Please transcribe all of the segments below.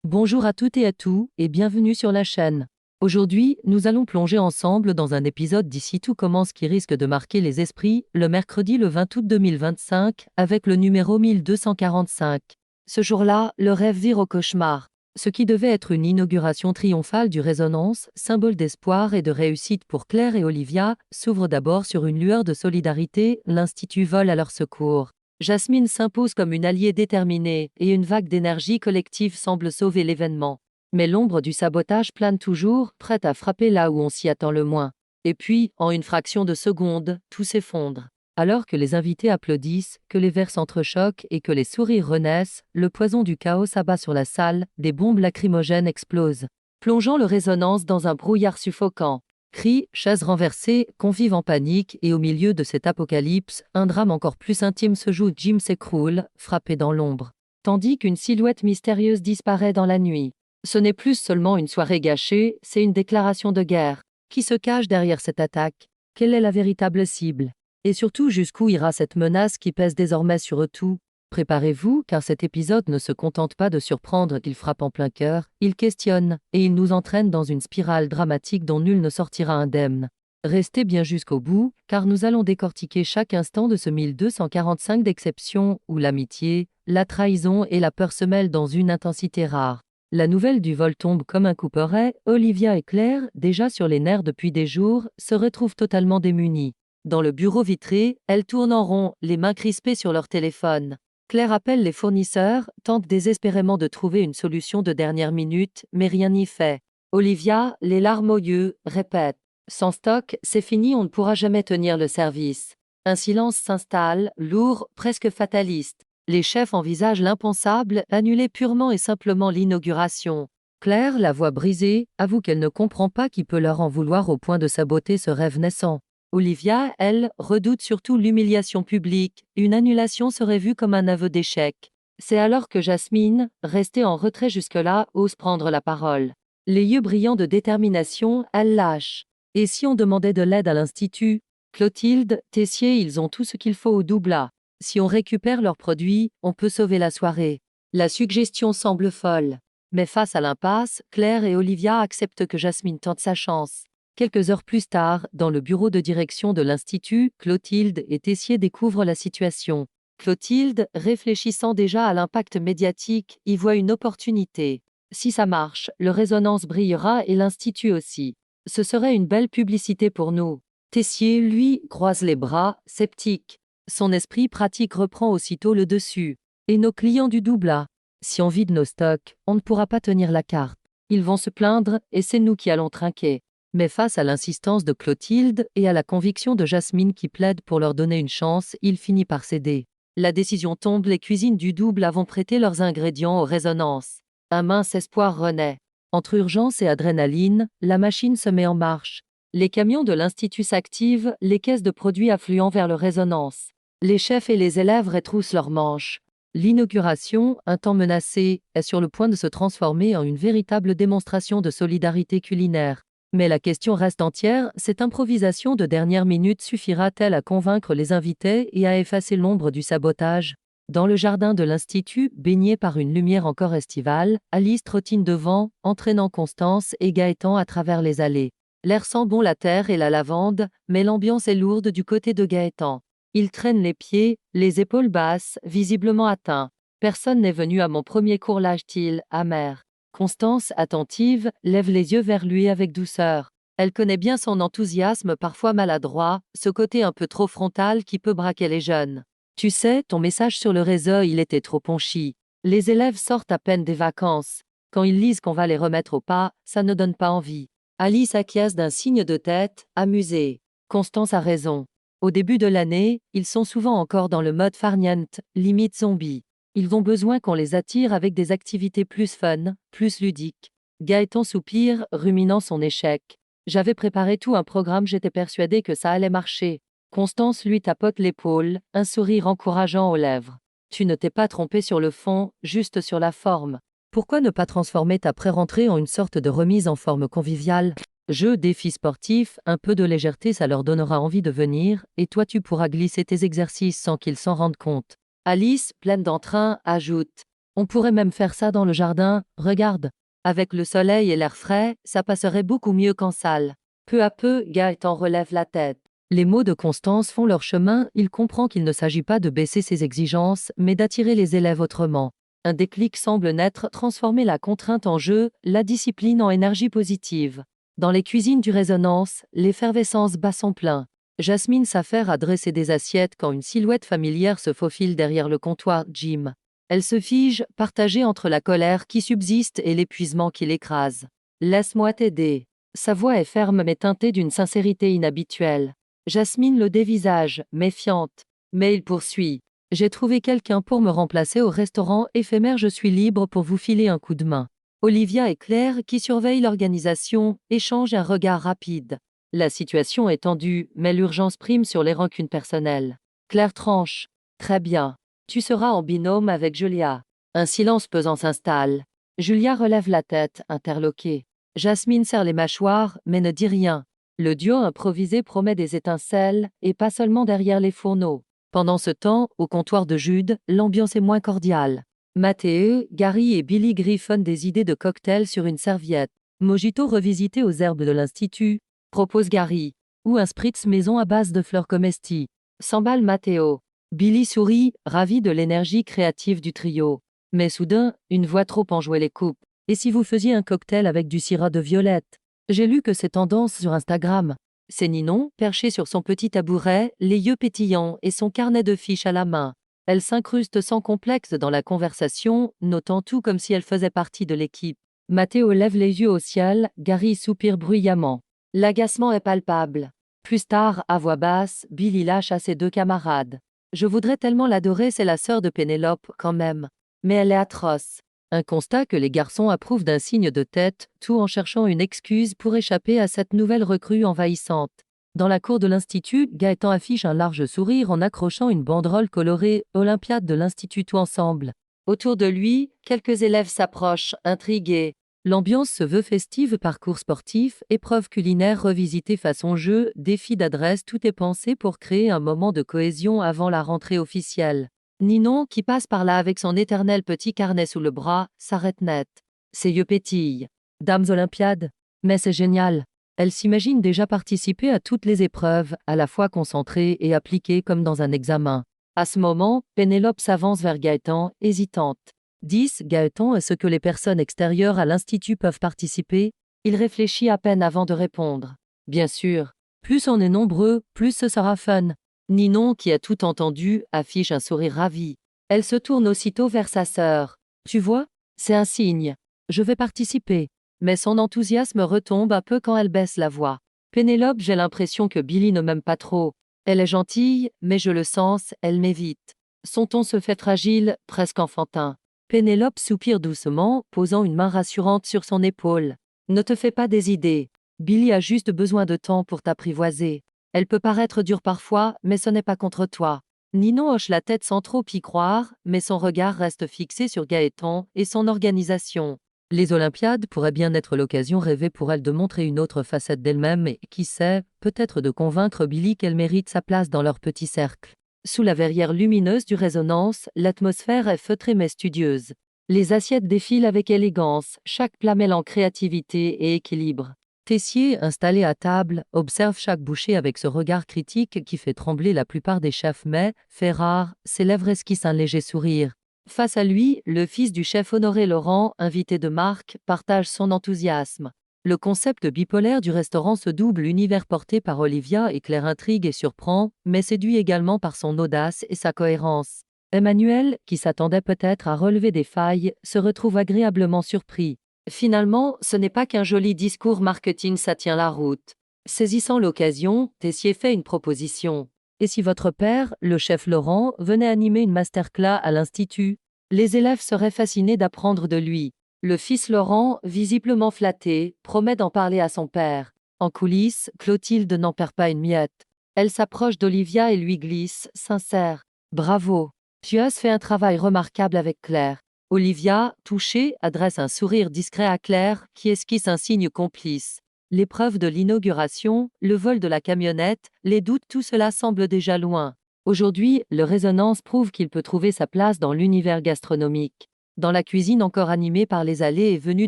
Bonjour à toutes et à tous, et bienvenue sur la chaîne. Aujourd'hui, nous allons plonger ensemble dans un épisode d'ici tout commence qui risque de marquer les esprits, le mercredi le 20 août 2025, avec le numéro 1245. Ce jour-là, le rêve vire au cauchemar. Ce qui devait être une inauguration triomphale du Résonance, symbole d'espoir et de réussite pour Claire et Olivia, s'ouvre d'abord sur une lueur de solidarité, l'Institut vole à leur secours. Jasmine s'impose comme une alliée déterminée, et une vague d'énergie collective semble sauver l'événement. Mais l'ombre du sabotage plane toujours, prête à frapper là où on s'y attend le moins. Et puis, en une fraction de seconde, tout s'effondre. Alors que les invités applaudissent, que les verres s'entrechoquent et que les sourires renaissent, le poison du chaos s'abat sur la salle, des bombes lacrymogènes explosent, plongeant le Résonance dans un brouillard suffocant. Cris, chaises renversées, convives en panique, et au milieu de cet apocalypse, un drame encore plus intime se joue. Jim s'écroule, frappé dans l'ombre. Tandis qu'une silhouette mystérieuse disparaît dans la nuit. Ce n'est plus seulement une soirée gâchée, c'est une déclaration de guerre. Qui se cache derrière cette attaque? Quelle est la véritable cible? Et surtout, jusqu'où ira cette menace qui pèse désormais sur eux tous? Préparez-vous, car cet épisode ne se contente pas de surprendre, il frappe en plein cœur, il questionne, et il nous entraîne dans une spirale dramatique dont nul ne sortira indemne. Restez bien jusqu'au bout, car nous allons décortiquer chaque instant de ce 1245 d'exception, où l'amitié, la trahison et la peur se mêlent dans une intensité rare. La nouvelle du vol tombe comme un couperet, Olivia et Claire, déjà sur les nerfs depuis des jours, se retrouvent totalement démunies. Dans le bureau vitré, elles tournent en rond, les mains crispées sur leur téléphone. Claire appelle les fournisseurs, tente désespérément de trouver une solution de dernière minute, mais rien n'y fait. Olivia, les larmes aux yeux, répète: sans stock, c'est fini, on ne pourra jamais tenir le service. Un silence s'installe, lourd, presque fataliste. Les chefs envisagent l'impensable, annuler purement et simplement l'inauguration. Claire, la voix brisée, avoue qu'elle ne comprend pas qui peut leur en vouloir au point de saboter ce rêve naissant. Olivia, elle, redoute surtout l'humiliation publique, une annulation serait vue comme un aveu d'échec. C'est alors que Jasmine, restée en retrait jusque-là, ose prendre la parole. Les yeux brillants de détermination, elle lâche. Et si on demandait de l'aide à l'Institut? Clotilde, Tessier, ils ont tout ce qu'il faut au Doubla. Si on récupère leurs produits, on peut sauver la soirée. La suggestion semble folle. Mais face à l'impasse, Claire et Olivia acceptent que Jasmine tente sa chance. Quelques heures plus tard, dans le bureau de direction de l'Institut, Clotilde et Tessier découvrent la situation. Clotilde, réfléchissant déjà à l'impact médiatique, y voit une opportunité. Si ça marche, le Résonance brillera et l'Institut aussi. Ce serait une belle publicité pour nous. Tessier, lui, croise les bras, sceptique. Son esprit pratique reprend aussitôt le dessus. Et nos clients du Doubla? Si on vide nos stocks, on ne pourra pas tenir la carte. Ils vont se plaindre, et c'est nous qui allons trinquer. Mais face à l'insistance de Clotilde et à la conviction de Jasmine qui plaide pour leur donner une chance, il finit par céder. La décision tombe, les cuisines du Doubla vont prêter leurs ingrédients aux Résonances. Un mince espoir renaît. Entre urgence et adrénaline, la machine se met en marche. Les camions de l'Institut s'activent, les caisses de produits affluent vers le Résonance. Les chefs et les élèves retroussent leurs manches. L'inauguration, un temps menacé, est sur le point de se transformer en une véritable démonstration de solidarité culinaire. Mais la question reste entière, cette improvisation de dernière minute suffira-t-elle à convaincre les invités et à effacer l'ombre du sabotage? Dans le jardin de l'Institut, baigné par une lumière encore estivale, Alice trottine devant, entraînant Constance et Gaëtan à travers les allées. L'air sent bon la terre et la lavande, mais l'ambiance est lourde du côté de Gaëtan. Il traîne les pieds, les épaules basses, visiblement atteint. Personne n'est venu à mon premier cours, lâche-t-il, amer. Constance, attentive, lève les yeux vers lui avec douceur. Elle connaît bien son enthousiasme parfois maladroit, ce côté un peu trop frontal qui peut braquer les jeunes. Tu sais, ton message sur le réseau, il était trop punchy. Les élèves sortent à peine des vacances. Quand ils lisent qu'on va les remettre au pas, ça ne donne pas envie. Alice acquiesce d'un signe de tête, amusée. Constance a raison. Au début de l'année, ils sont souvent encore dans le mode farniente, limite zombie. Ils ont besoin qu'on les attire avec des activités plus fun, plus ludiques. Gaëtan soupire, ruminant son échec. J'avais préparé tout un programme, j'étais persuadée que ça allait marcher. Constance lui tapote l'épaule, un sourire encourageant aux lèvres. Tu ne t'es pas trompé sur le fond, juste sur la forme. Pourquoi ne pas transformer ta pré-rentrée en une sorte de remise en forme conviviale? Jeux, défis sportifs, un peu de légèreté, ça leur donnera envie de venir, et toi tu pourras glisser tes exercices sans qu'ils s'en rendent compte. Alice, pleine d'entrain, ajoute: On pourrait même faire ça dans le jardin, regarde. Avec le soleil et l'air frais, ça passerait beaucoup mieux qu'en salle. Peu à peu, Gaëtan relève la tête. Les mots de Constance font leur chemin, il comprend qu'il ne s'agit pas de baisser ses exigences, mais d'attirer les élèves autrement. Un déclic semble naître, transformer la contrainte en jeu, la discipline en énergie positive. Dans les cuisines du Résonance, l'effervescence bat son plein. Jasmine s'affaire à dresser des assiettes quand une silhouette familière se faufile derrière le comptoir Jim. Elle se fige, partagée entre la colère qui subsiste et l'épuisement qui l'écrase. Laisse-moi t'aider. Sa voix est ferme mais teintée d'une sincérité inhabituelle. Jasmine le dévisage, méfiante. Mais il poursuit. J'ai trouvé quelqu'un pour me remplacer au restaurant éphémère, je suis libre pour vous filer un coup de main. Olivia et Claire, qui surveillent l'organisation, échangent un regard rapide. La situation est tendue, mais l'urgence prime sur les rancunes personnelles. Claire tranche. Très bien. Tu seras en binôme avec Julia. Un silence pesant s'installe. Julia relève la tête, interloquée. Jasmine serre les mâchoires, mais ne dit rien. Le duo improvisé promet des étincelles, et pas seulement derrière les fourneaux. Pendant ce temps, au comptoir de Jude, l'ambiance est moins cordiale. Mathéo, Gary et Billy griffonnent des idées de cocktails sur une serviette. Mojito revisité aux herbes de l'Institut, propose Gary. Ou un spritz maison à base de fleurs comestibles. S'emballe Mathéo. Billy sourit, ravi de l'énergie créative du trio. Mais soudain, une voix trop enjouée les coupe. Et si vous faisiez un cocktail avec du sirop de violette? J'ai lu que c'est tendance sur Instagram. C'est Ninon, perché sur son petit tabouret, les yeux pétillants et son carnet de fiches à la main. Elle s'incruste sans complexe dans la conversation, notant tout comme si elle faisait partie de l'équipe. Mathéo lève les yeux au ciel, Gary soupire bruyamment. L'agacement est palpable. Plus tard, à voix basse, Billy lâche à ses deux camarades. Je voudrais tellement l'adorer, c'est la sœur de Pénélope, quand même. Mais elle est atroce. Un constat que les garçons approuvent d'un signe de tête, tout en cherchant une excuse pour échapper à cette nouvelle recrue envahissante. Dans la cour de l'Institut, Gaëtan affiche un large sourire en accrochant une banderole colorée « Olympiade de l'Institut tout ensemble ». Autour de lui, quelques élèves s'approchent, intrigués. L'ambiance se veut festive, parcours sportif, épreuves culinaires revisitées façon jeu, défis d'adresse, tout est pensé pour créer un moment de cohésion avant la rentrée officielle. Ninon, qui passe par là avec son éternel petit carnet sous le bras, s'arrête net. Ses yeux pétillent. Dames Olympiades. Mais c'est génial. Elle s'imagine déjà participer à toutes les épreuves, à la fois concentrée et appliquée comme dans un examen. À ce moment, Pénélope s'avance vers Gaëtan, hésitante. 10. Gaëtan, est-ce que les personnes extérieures à l'Institut peuvent participer? Il réfléchit à peine avant de répondre. Bien sûr. Plus on est nombreux, plus ce sera fun. Ninon, qui a tout entendu, affiche un sourire ravi. Elle se tourne aussitôt vers sa sœur. Tu vois? C'est un signe. Je vais participer. Mais son enthousiasme retombe un peu quand elle baisse la voix. Pénélope, j'ai l'impression que Billy ne m'aime pas trop. Elle est gentille, mais je le sens, elle m'évite. Son ton se fait fragile, presque enfantin. Pénélope soupire doucement, posant une main rassurante sur son épaule. Ne te fais pas des idées. Billy a juste besoin de temps pour t'apprivoiser. Elle peut paraître dure parfois, mais ce n'est pas contre toi. Ninon hoche la tête sans trop y croire, mais son regard reste fixé sur Gaëtan et son organisation. Les Olympiades pourraient bien être l'occasion rêvée pour elle de montrer une autre facette d'elle-même et, qui sait, peut-être de convaincre Billy qu'elle mérite sa place dans leur petit cercle. Sous la verrière lumineuse du Résonance, l'atmosphère est feutrée mais studieuse. Les assiettes défilent avec élégance, chaque plat mêlant créativité et équilibre. Tessier, installé à table, observe chaque bouchée avec ce regard critique qui fait trembler la plupart des chefs mais, fait rare, ses lèvres esquissent un léger sourire. Face à lui, le fils du chef Honoré Laurent, invité de marque, partage son enthousiasme. Le concept bipolaire du restaurant se double univers porté par Olivia et Claire intrigue et surprend, mais séduit également par son audace et sa cohérence. Emmanuel, qui s'attendait peut-être à relever des failles, se retrouve agréablement surpris. Finalement, ce n'est pas qu'un joli discours marketing, ça tient la route. Saisissant l'occasion, Tessier fait une proposition. Et si votre père, le chef Laurent, venait animer une masterclass à l'Institut? Les élèves seraient fascinés d'apprendre de lui. Le fils Laurent, visiblement flatté, promet d'en parler à son père. En coulisses, Clotilde n'en perd pas une miette. Elle s'approche d'Olivia et lui glisse, sincère. Bravo. Tu as fait un travail remarquable avec Claire. Olivia, touchée, adresse un sourire discret à Claire, qui esquisse un signe complice. L'épreuve de l'inauguration, le vol de la camionnette, les doutes, tout cela semble déjà loin. Aujourd'hui, le Résonance prouve qu'il peut trouver sa place dans l'univers gastronomique. Dans la cuisine encore animée par les allées et venues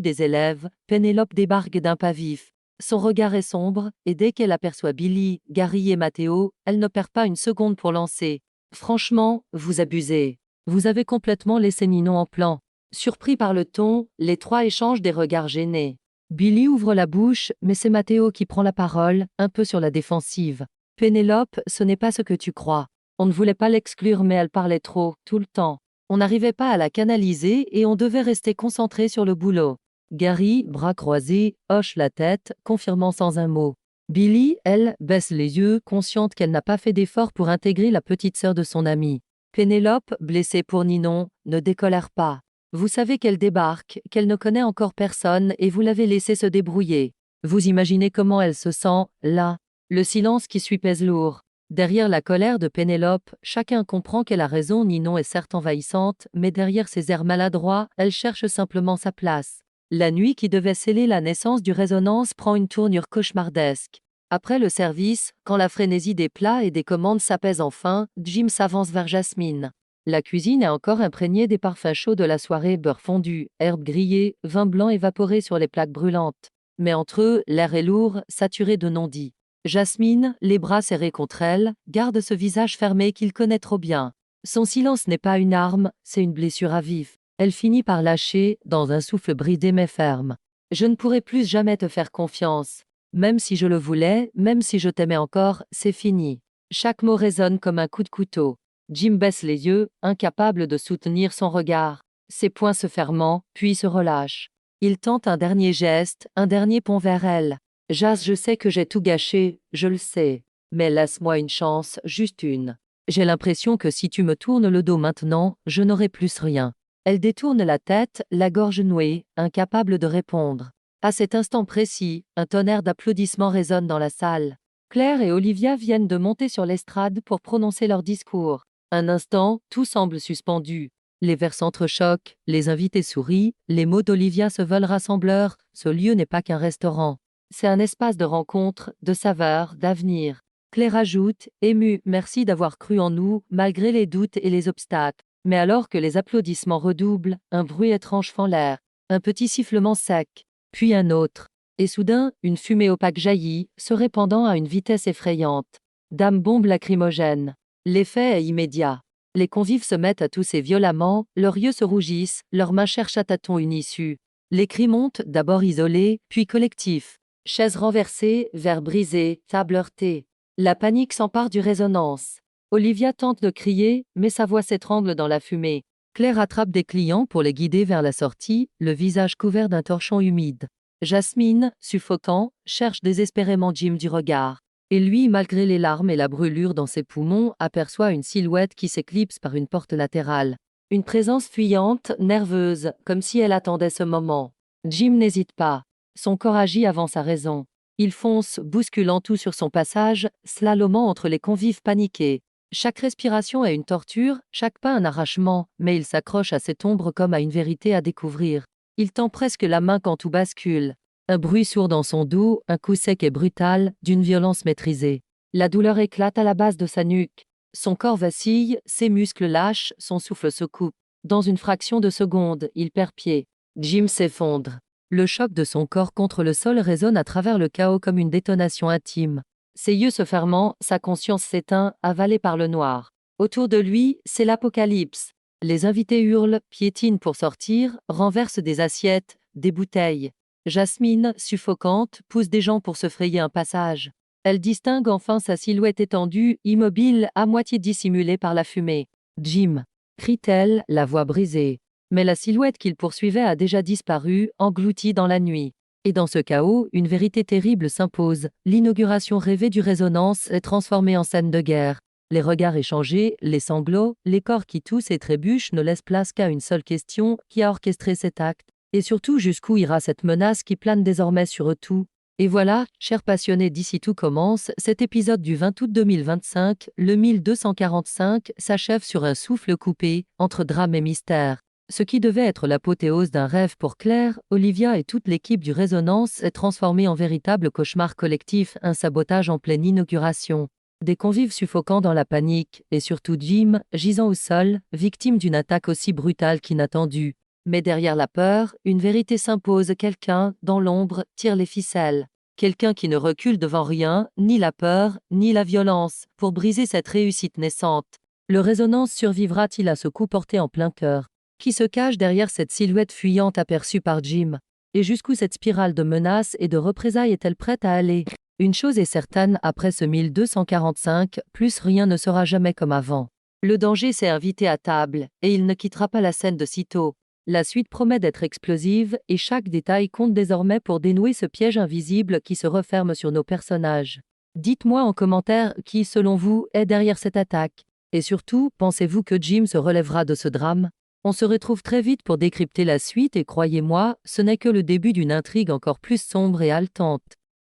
des élèves, Pénélope débarque d'un pas vif. Son regard est sombre, et dès qu'elle aperçoit Billy, Gary et Matteo, elle ne perd pas une seconde pour lancer. Franchement, vous abusez. Vous avez complètement laissé Ninon en plan. Surpris par le ton, les trois échangent des regards gênés. Billy ouvre la bouche, mais c'est Matteo qui prend la parole, un peu sur la défensive. Pénélope, ce n'est pas ce que tu crois. On ne voulait pas l'exclure, mais elle parlait trop, tout le temps. On n'arrivait pas à la canaliser et on devait rester concentré sur le boulot. Gary, bras croisés, hoche la tête, confirmant sans un mot. Billy, elle, baisse les yeux, consciente qu'elle n'a pas fait d'effort pour intégrer la petite sœur de son amie. Pénélope, blessée pour Ninon, ne décolère pas. Vous savez qu'elle débarque, qu'elle ne connaît encore personne et vous l'avez laissée se débrouiller. Vous imaginez comment elle se sent, là. Le silence qui suit pèse lourd. Derrière la colère de Pénélope, chacun comprend qu'elle a raison. Ninon est certes envahissante, mais derrière ses airs maladroits, elle cherche simplement sa place. La nuit qui devait sceller la naissance du Résonance prend une tournure cauchemardesque. Après le service, quand la frénésie des plats et des commandes s'apaise enfin, Jim s'avance vers Jasmine. La cuisine est encore imprégnée des parfums chauds de la soirée, beurre fondu, herbes grillées, vin blanc évaporé sur les plaques brûlantes. Mais entre eux, l'air est lourd, saturé de non-dits. Jasmine, les bras serrés contre elle, garde ce visage fermé qu'il connaît trop bien. Son silence n'est pas une arme, c'est une blessure à vif. Elle finit par lâcher, dans un souffle bridé mais ferme. Je ne pourrai plus jamais te faire confiance. Même si je le voulais, même si je t'aimais encore, c'est fini. Chaque mot résonne comme un coup de couteau. Jim baisse les yeux, incapable de soutenir son regard. Ses poings se ferment, puis se relâchent. Il tente un dernier geste, un dernier pont vers elle. Jas, je sais que j'ai tout gâché, je le sais. Mais laisse-moi une chance, juste une. J'ai l'impression que si tu me tournes le dos maintenant, je n'aurai plus rien. Elle détourne la tête, la gorge nouée, incapable de répondre. À cet instant précis, un tonnerre d'applaudissements résonne dans la salle. Claire et Olivia viennent de monter sur l'estrade pour prononcer leur discours. Un instant, tout semble suspendu. Les verres s'entrechoquent, les invités sourient, les mots d'Olivia se veulent rassembleurs, ce lieu n'est pas qu'un restaurant. C'est un espace de rencontre, de saveur, d'avenir. Claire ajoute, émue, merci d'avoir cru en nous, malgré les doutes et les obstacles. Mais alors que les applaudissements redoublent, un bruit étrange fend l'air. Un petit sifflement sec, puis un autre. Et soudain, une fumée opaque jaillit, se répandant à une vitesse effrayante. Dame bombe lacrymogène. L'effet est immédiat. Les convives se mettent à tousser violemment, leurs yeux se rougissent, leurs mains cherchent à tâtons une issue. Les cris montent, d'abord isolés, puis collectifs. Chaises renversées, verres brisés, tables heurtées. La panique s'empare du Résonance. Olivia tente de crier, mais sa voix s'étrangle dans la fumée. Claire attrape des clients pour les guider vers la sortie, le visage couvert d'un torchon humide. Jasmine, suffocant, cherche désespérément Jim du regard. Et lui, malgré les larmes et la brûlure dans ses poumons, aperçoit une silhouette qui s'éclipse par une porte latérale. Une présence fuyante, nerveuse, comme si elle attendait ce moment. Jim n'hésite pas. Son corps agit avant sa raison. Il fonce, bousculant tout sur son passage, slalomant entre les convives paniqués. Chaque respiration est une torture, chaque pas un arrachement, mais il s'accroche à cette ombre comme à une vérité à découvrir. Il tend presque la main quand tout bascule. Un bruit sourd dans son dos, un coup sec et brutal, d'une violence maîtrisée. La douleur éclate à la base de sa nuque. Son corps vacille, ses muscles lâchent, son souffle se coupe. Dans une fraction de seconde, il perd pied. Jim s'effondre. Le choc de son corps contre le sol résonne à travers le chaos comme une détonation intime. Ses yeux se fermant, sa conscience s'éteint, avalée par le noir. Autour de lui, c'est l'apocalypse. Les invités hurlent, piétinent pour sortir, renversent des assiettes, des bouteilles. Jasmine, suffocante, pousse des gens pour se frayer un passage. Elle distingue enfin sa silhouette étendue, immobile, à moitié dissimulée par la fumée. « Jim !» crie-t-elle, la voix brisée. Mais la silhouette qu'il poursuivait a déjà disparu, engloutie dans la nuit. Et dans ce chaos, une vérité terrible s'impose. L'inauguration rêvée du Résonance est transformée en scène de guerre. Les regards échangés, les sanglots, les corps qui toussent et trébuchent ne laissent place qu'à une seule question, qui a orchestré cet acte. Et surtout jusqu'où ira cette menace qui plane désormais sur eux tout. Et voilà, chers passionnés d'ici tout commence, cet épisode du 20 août 2025, le 1245, s'achève sur un souffle coupé, entre drame et mystère. Ce qui devait être l'apothéose d'un rêve pour Claire, Olivia et toute l'équipe du Résonance est transformé en véritable cauchemar collectif, un sabotage en pleine inauguration. Des convives suffocants dans la panique, et surtout Jim, gisant au sol, victime d'une attaque aussi brutale qu'inattendue. Mais derrière la peur, une vérité s'impose, quelqu'un, dans l'ombre, tire les ficelles. Quelqu'un qui ne recule devant rien, ni la peur, ni la violence, pour briser cette réussite naissante. Le Résonance survivra-t-il à ce coup porté en plein cœur? Qui se cache derrière cette silhouette fuyante aperçue par Jim? Et jusqu'où cette spirale de menaces et de représailles est-elle prête à aller? Une chose est certaine, après ce 1245, plus rien ne sera jamais comme avant. Le danger s'est invité à table, et il ne quittera pas la scène de sitôt. La suite promet d'être explosive, et chaque détail compte désormais pour dénouer ce piège invisible qui se referme sur nos personnages. Dites-moi en commentaire qui, selon vous, est derrière cette attaque. Et surtout, pensez-vous que Jim se relèvera de ce drame? On se retrouve très vite pour décrypter la suite et croyez-moi, ce n'est que le début d'une intrigue encore plus sombre et haletante.